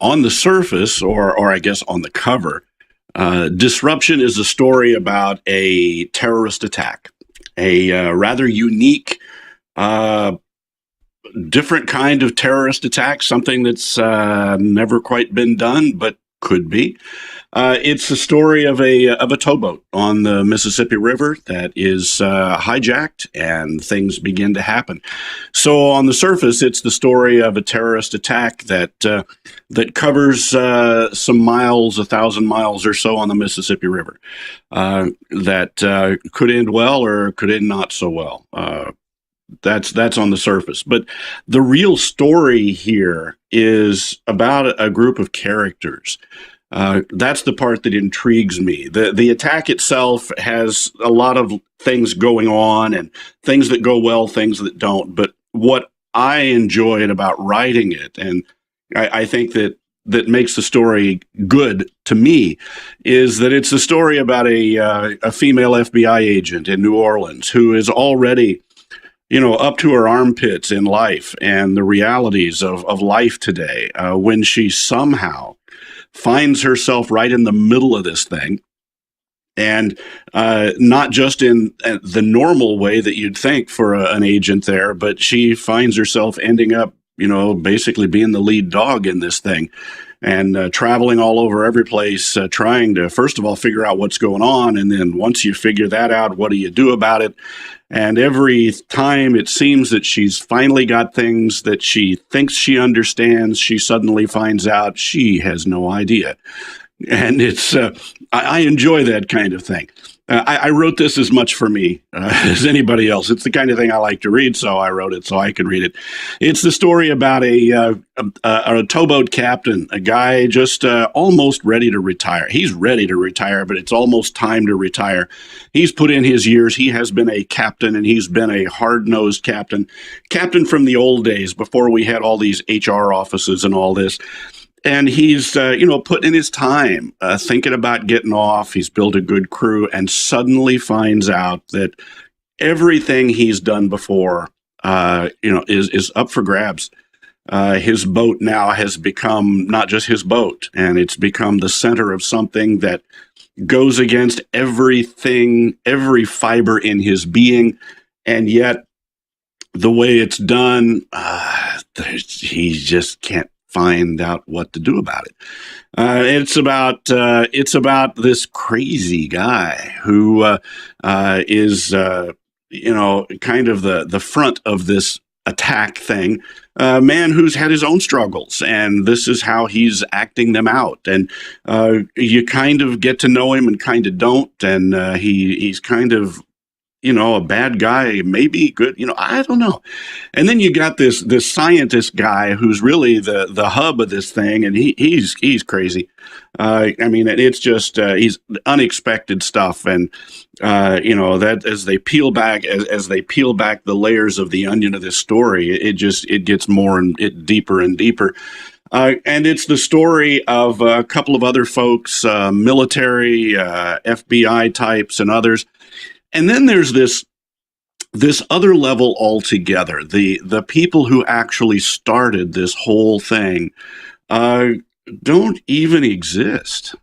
On the surface, or I guess on the cover, Disruption is a story about a terrorist attack, a rather unique, uh, different kind of terrorist attack, something that's never quite been done, but could be. It's the story of a towboat on the Mississippi River that is hijacked, and things begin to happen. So, on the surface, it's the story of a terrorist attack that covers some miles, 1,000 miles or so on the Mississippi River. That could end well or could end not so well. That's on the surface, but the real story here is about a group of characters. That's the part that intrigues me. The attack itself has a lot of things going on, and things that go well, things that don't. But what I enjoyed about writing it, and I think that makes the story good to me, is that it's a story about a female FBI agent in New Orleans who is already, up to her armpits in life and the realities of life today, when she somehow finds herself right in the middle of this thing. And not just in the normal way that you'd think for an agent there, but she finds herself ending up, basically being the lead dog in this thing, and traveling all over every place, trying to, first of all, figure out what's going on. And then once you figure that out, what do you do about it? And every time it seems that she's finally got things that she thinks she understands, she suddenly finds out she has no idea. And I enjoy that kind of thing. I wrote this as much for me as anybody else. It's the kind of thing I like to read, so I wrote it so I could read it. It's the story about a towboat captain, a guy just almost ready to retire. He's ready to retire, but it's almost time to retire. He's put in his years. He has been a captain, and he's been a hard-nosed captain from the old days before we had all these HR offices and all this. And he's, put in his time thinking about getting off. He's built a good crew, and suddenly finds out that everything he's done before, is up for grabs. His boat now has become not just his boat, and it's become the center of something that goes against everything, every fiber in his being. And yet, the way it's done, he just can't find out what to do about it. It's about this crazy guy who is kind of the front of this attack thing. A man who's had his own struggles, and this is how he's acting them out. And you kind of get to know him and kind of don't. And he's kind of, a bad guy, maybe good, I don't know. And then you got this scientist guy who's really the hub of this thing, and he's crazy. It's just he's unexpected stuff, and that as they peel back the layers of the onion of this story, it gets more and deeper and deeper. And it's the story of a couple of other folks, military, FBI types, and others. And then there's this other level altogether. The people who actually started this whole thing don't even exist.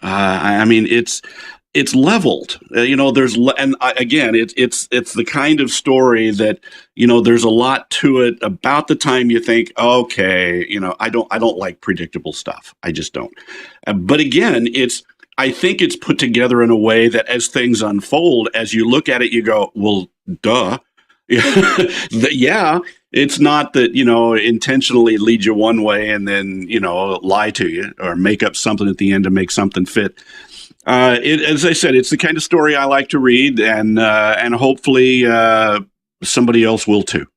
It's leveled. Again, it's the kind of story that, there's a lot to it. About the time you think, okay, I don't like predictable stuff. I just don't. But again, I think it's put together in a way that as things unfold, as you look at it, you go, well, duh. Yeah, it's not that, intentionally lead you one way and then, lie to you or make up something at the end to make something fit. As I said, it's the kind of story I like to read, and hopefully somebody else will too.